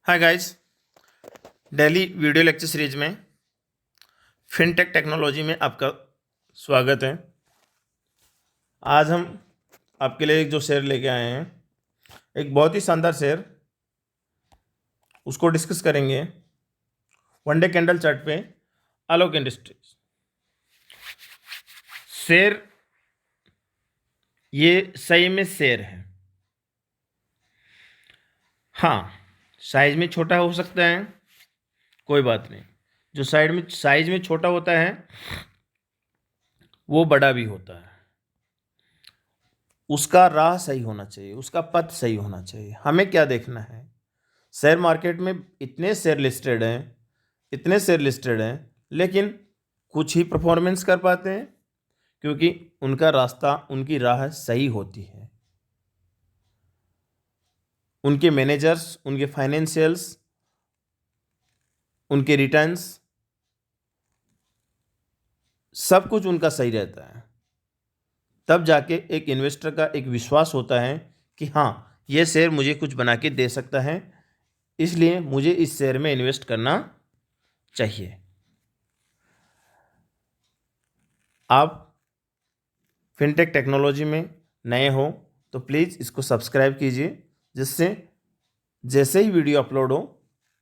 Hi guys. Daily video lecture series में fintech technology में आपका स्वागत है। आज हम आपके लिए एक जो शेयर लेके आए हैं, एक बहुत ही शानदार शेयर, उसको डिस्कस करेंगे। वन डे कैंडल चार्ट पे आलोक इंडस्ट्रीज शेयर, ये सही में शेयर है। हाँ, साइज में छोटा हो सकता है, कोई बात नहीं। जो साइज में छोटा होता है वो बड़ा भी होता है। उसका राह सही होना चाहिए, उसका पथ सही होना चाहिए। हमें क्या देखना है, शेयर मार्केट में इतने शेयर लिस्टेड हैं, लेकिन कुछ ही परफॉर्मेंस कर पाते हैं, क्योंकि उनका रास्ता, उनकी राह सही होती है। उनके मैनेजर्स, उनके फाइनेंशियल्स, उनके रिटर्न्स, सब कुछ उनका सही रहता है। तब जाके एक इन्वेस्टर का एक विश्वास होता है कि हाँ, ये शेयर मुझे कुछ बना के दे सकता है, इसलिए मुझे इस शेयर में इन्वेस्ट करना चाहिए। आप फिनटेक टेक्नोलॉजी में नए हो तो प्लीज़ इसको सब्सक्राइब कीजिए, जिससे जैसे ही वीडियो अपलोड हो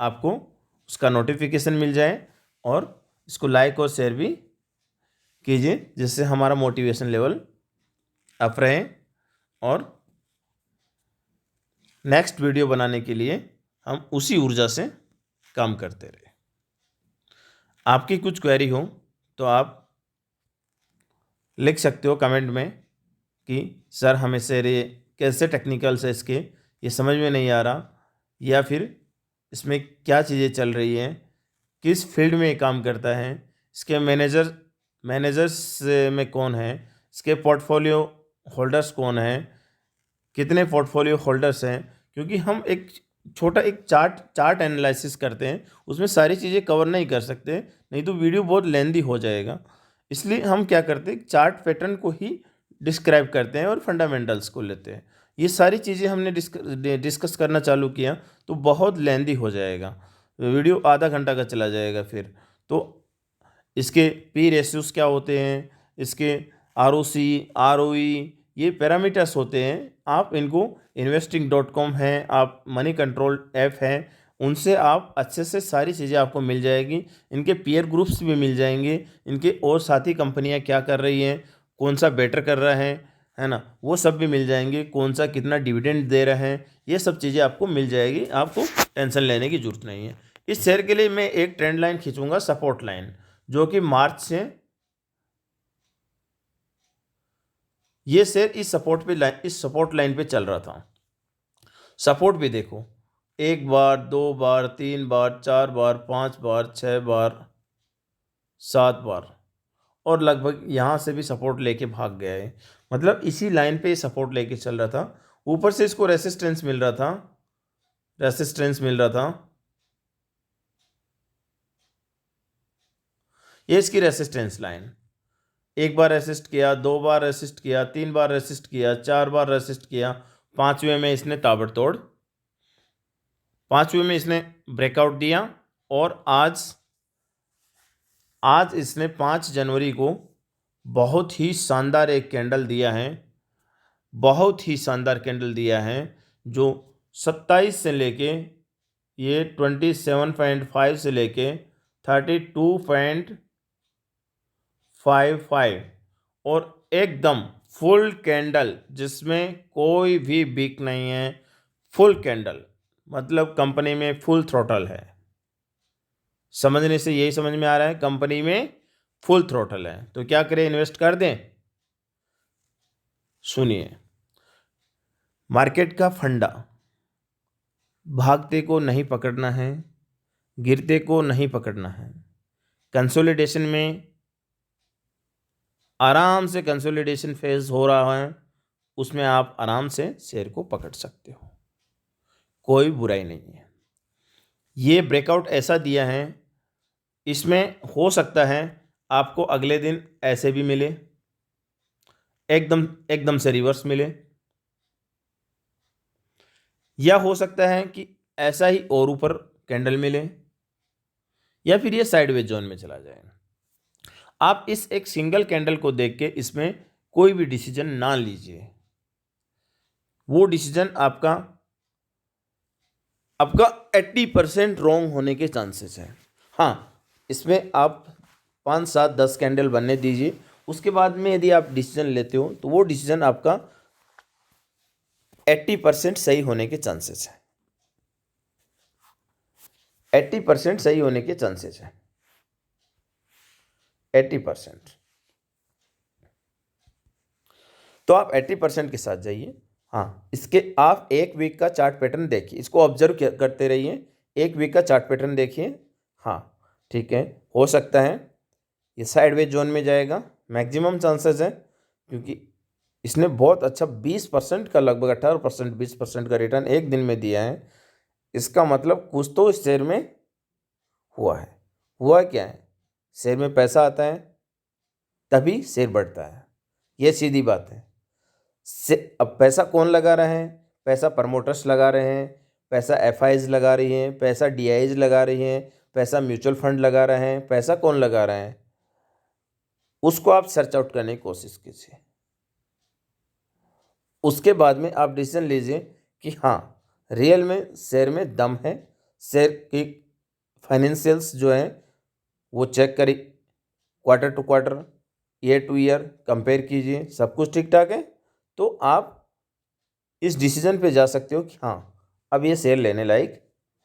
आपको उसका नोटिफिकेशन मिल जाए, और इसको लाइक और शेयर भी कीजिए, जिससे हमारा मोटिवेशन लेवल अप रहे और नेक्स्ट वीडियो बनाने के लिए हम उसी ऊर्जा से काम करते रहे। आपकी कुछ क्वेरी हो तो आप लिख सकते हो कमेंट में कि सर हमें शेयर ये कैसे टेक्निकल से इसके ये समझ में नहीं आ रहा, या फिर इसमें क्या चीज़ें चल रही हैं, किस फील्ड में ये काम करता है, इसके मैनेजर्स में कौन है, इसके पोर्टफोलियो होल्डर्स कौन हैं, कितने पोर्टफोलियो होल्डर्स हैं। क्योंकि हम एक छोटा एक चार्ट एनालिसिस करते हैं, उसमें सारी चीज़ें कवर नहीं कर सकते, नहीं तो वीडियो बहुत लेंदी हो जाएगा। इसलिए हम क्या करते हैं, चार्ट पैटर्न को ही डिस्क्राइब करते हैं और फंडामेंटल्स को लेते हैं। ये सारी चीज़ें हमने डिस्कस करना चालू किया तो बहुत लेंदी हो जाएगा, वीडियो आधा घंटा का चला जाएगा। फिर तो इसके पी रेशियोज क्या होते हैं, इसके ROC, ROE, ये पैरामीटर्स होते हैं। आप इनको investing.com है, आप मनी कंट्रोल ऐप है, उनसे आप अच्छे से सारी चीज़ें आपको मिल जाएगी। इनके पीयर ग्रुप्स भी मिल जाएंगे, इनके और साथी कंपनियां क्या कर रही हैं, कौन सा बेटर कर रहा है ना, वो सब भी मिल जाएंगे। कौन सा कितना डिविडेंड दे रहे हैं, ये सब चीज़ें आपको मिल जाएगी। आपको टेंशन लेने की ज़रूरत नहीं है। इस शेयर के लिए मैं एक ट्रेंड लाइन खींचूंगा, सपोर्ट लाइन, जो कि मार्च से ये शेयर इस सपोर्ट लाइन पे चल रहा था। सपोर्ट भी देखो, 1 बार, 2 बार, 3 बार, 4 बार, 5 बार, 6 बार, 7 बार, और लगभग यहाँ से भी सपोर्ट लेके भाग गया है। मतलब इसी लाइन पे सपोर्ट लेके चल रहा था। ऊपर से इसको रेसिस्टेंस मिल रहा था, ये इसकी रेसिस्टेंस लाइन। 1 बार रेसिस्ट किया, 2 बार रेसिस्ट किया, 3 बार रेसिस्ट किया, 4 बार रेसिस्ट किया, पाँचवें में इसने ताबड़तोड़, पाँचवें में इसने ब्रेकआउट दिया। और आज इसने 5 जनवरी को बहुत ही शानदार एक कैंडल दिया है, बहुत ही शानदार कैंडल दिया है, जो 27 से लेके ये 27.5 से लेके 32.55, और एकदम फुल कैंडल, जिसमें कोई भी बिक नहीं है। फुल कैंडल मतलब कंपनी में फुल थ्रोटल है। समझने से यही समझ में आ रहा है, कंपनी में फुल थ्रोटल है। तो क्या करें, इन्वेस्ट कर दें? सुनिए, मार्केट का फंडा, भागते को नहीं पकड़ना है, गिरते को नहीं पकड़ना है। कंसोलिडेशन में आराम से कंसोलिडेशन फेज हो रहा है, उसमें आप आराम से शेयर को पकड़ सकते हो, कोई बुराई नहीं है। ये ब्रेकआउट ऐसा दिया है, इसमें हो सकता है आपको अगले दिन ऐसे भी मिले, एकदम से रिवर्स मिले, या हो सकता है कि ऐसा ही और ऊपर कैंडल मिले या फिर ये साइडवेज जोन में चला जाए। आप इस एक सिंगल कैंडल को देख के इसमें कोई भी डिसीजन ना लीजिए, वो डिसीजन आपका 80% रॉन्ग होने के चांसेस है। हाँ, इसमें आप 5, 7, 10 कैंडल बनने दीजिए, उसके बाद में यदि आप डिसीजन लेते हो तो वो डिसीजन आपका 80% सही होने के चांसेस है। 80% सही होने के चांसेस है, 80%। तो आप 80% के साथ जाइए। हाँ, इसके आप 1 वीक का चार्ट पैटर्न देखिए, इसको ऑब्जर्व करते रहिए। 1 वीक का चार्ट पैटर्न देखिए। हाँ, ठीक है, हो सकता है ये साइडवेज जोन में जाएगा, मैक्सिमम चांसेस है, क्योंकि इसने बहुत अच्छा 20% का, लगभग 18%, 20% का रिटर्न एक दिन में दिया है। इसका मतलब कुछ तो इस शेयर में हुआ है। हुआ क्या है? शेयर में पैसा आता है तभी शेयर बढ़ता है, ये सीधी बात है। अब पैसा कौन लगा रहा है? पैसा प्रमोटर्स लगा रहे हैं, पैसा एफआईज लगा रही हैं, पैसा डीआईज लगा रही हैं, पैसा म्यूचुअल फंड लगा रहे हैं। पैसा कौन लगा रहा है उसको आप सर्च आउट करने की कोशिश कीजिए। उसके बाद में आप डिसीजन लीजिए कि हाँ, रियल में शेयर में दम है, शेयर की फाइनेंशियल्स जो हैं वो चेक करिए, quarter to quarter, year to year compare कीजिए, सब कुछ ठीक ठाक है तो आप इस डिसीजन पे जा सकते हो कि हाँ, अब ये शेयर लेने लायक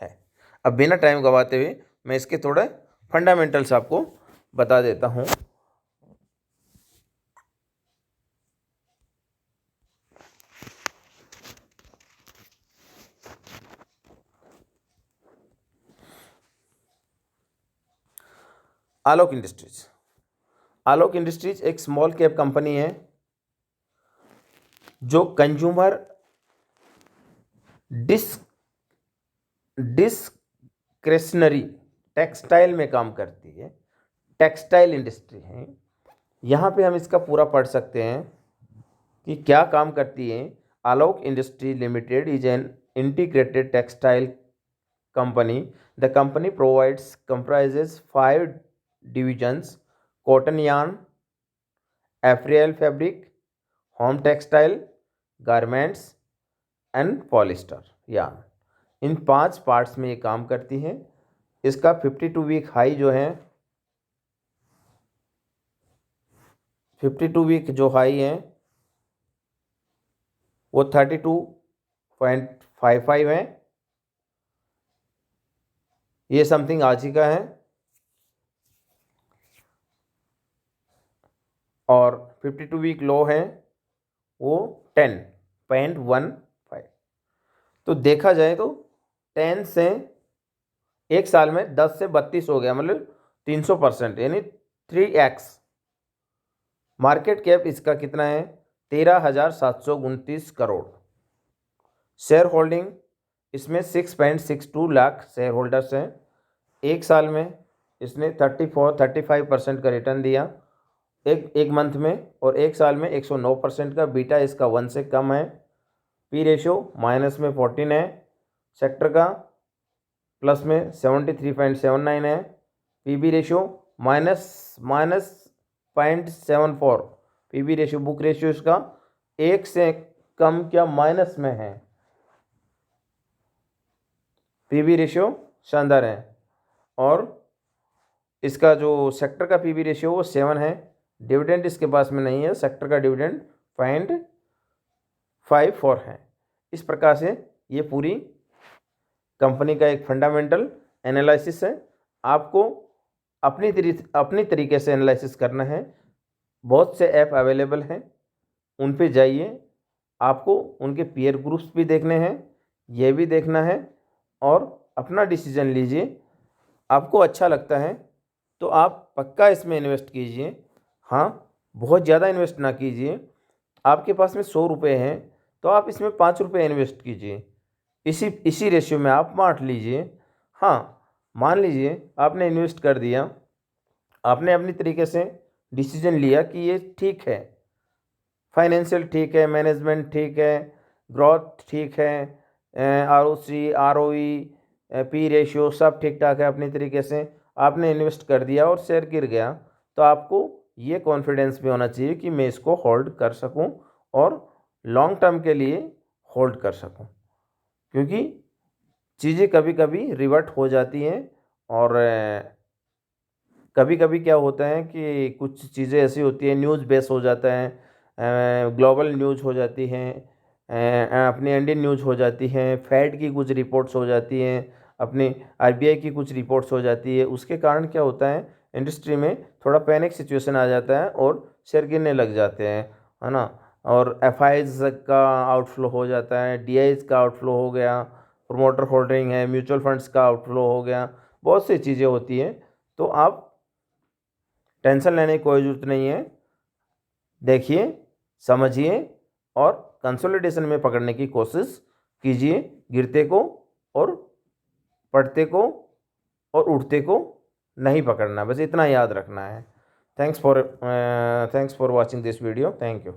है। अब बिना टाइम गवाते हुए मैं इसके थोड़े फंडामेंटल्स आपको बता देता हूँ। आलोक इंडस्ट्रीज, आलोक इंडस्ट्रीज एक स्मॉल कैप कंपनी है जो कंज्यूमर डिस्क्रेशनरी टेक्सटाइल में काम करती है, टेक्सटाइल इंडस्ट्री है। यहाँ पे हम इसका पूरा पढ़ सकते हैं कि क्या काम करती है। Alok industry limited is an integrated textile company. The company comprises 5 divisions: cotton yarn, apparel fabric, home textile, garments and polyester yarn। In 5 parts में ये काम करती हैं। इसका 52 वीक हाई जो है, 52 वीक जो हाई है वो 32.55 है। ये समथिंग आज ही का है। और 52 वीक लो है वो 10.15। तो देखा जाए तो 10 से एक साल में 10 से 32 हो गया, मतलब 300%, यानी 3x। मार्केट कैप इसका कितना है? 13,729 करोड़। शेयर होल्डिंग इसमें 6.62 लाख शेयर होल्डर्स हैं। एक साल में इसने 35% का रिटर्न दिया एक मंथ में, और एक साल में 109% का। बीटा इसका 1 से कम है। पी रेशो माइनस में 14 है, सेक्टर का प्लस में 73.79 है। PB ratio minus 0.74। PB ratio, book ratio इसका 1 से कम क्या माइनस में है। पीबी रेशो शानदार है। और इसका जो सेक्टर का पीबी रेशियो वो 7 है। डिविडेंड इसके पास में नहीं है, सेक्टर का डिविडेंड 0.54 है। इस प्रकार से ये पूरी कंपनी का एक फंडामेंटल एनालिसिस है। आपको अपनी तरीके से एनालिसिस करना है। बहुत से ऐप अवेलेबल हैं, उन पे जाइए। आपको उनके पीयर ग्रुप्स भी देखने हैं, ये भी देखना है, और अपना डिसीजन लीजिए। आपको अच्छा लगता है तो आप पक्का इसमें इन्वेस्ट कीजिए। हाँ, बहुत ज़्यादा इन्वेस्ट ना कीजिए। आपके पास में 100 रुपये हैं तो आप इसमें 5 रुपये इन्वेस्ट कीजिए। इसी रेशियो में आप बांट लीजिए। हाँ, मान लीजिए आपने इन्वेस्ट कर दिया, आपने अपनी तरीके से डिसीजन लिया कि ये ठीक है, फाइनेंशियल ठीक है, मैनेजमेंट ठीक है, ग्रोथ ठीक है, ROC, ROE, P रेशियो सब ठीक ठाक है अपनी तरीके से, आपने इन्वेस्ट कर दिया और शेयर गिर गया, तो आपको ये कॉन्फिडेंस भी होना चाहिए कि मैं इसको होल्ड कर सकूं और लॉन्ग टर्म के लिए होल्ड कर सकूं, क्योंकि चीज़ें कभी कभी रिवर्ट हो जाती हैं और कभी कभी क्या होता है कि कुछ चीज़ें ऐसी होती हैं, न्यूज़ बेस हो जाता है, ग्लोबल न्यूज़ हो जाती हैं, अपनी इंडियन न्यूज़ हो जाती हैं, फेड की कुछ रिपोर्ट्स हो जाती हैं, अपनी RBI की कुछ रिपोर्ट्स हो जाती है, उसके कारण क्या होता है इंडस्ट्री में थोड़ा पैनिक सिचुएशन आ जाता है और शेयर गिरने लग जाते हैं, है ना। और FIs का आउटफ्लो हो जाता है, DIs का आउटफ्लो हो गया, प्रोमोटर होल्डिंग है, म्यूचुअल फंड्स का आउटफ्लो हो गया, बहुत सी चीज़ें होती हैं। तो आप टेंशन लेने की कोई ज़रूरत नहीं है, देखिए, समझिए और कंसोलिडेशन में पकड़ने की कोशिश कीजिए, गिरते को और पढ़ते को और उठते को नहीं पकड़ना, बस इतना याद रखना है। Thanks for watching this video, thank you.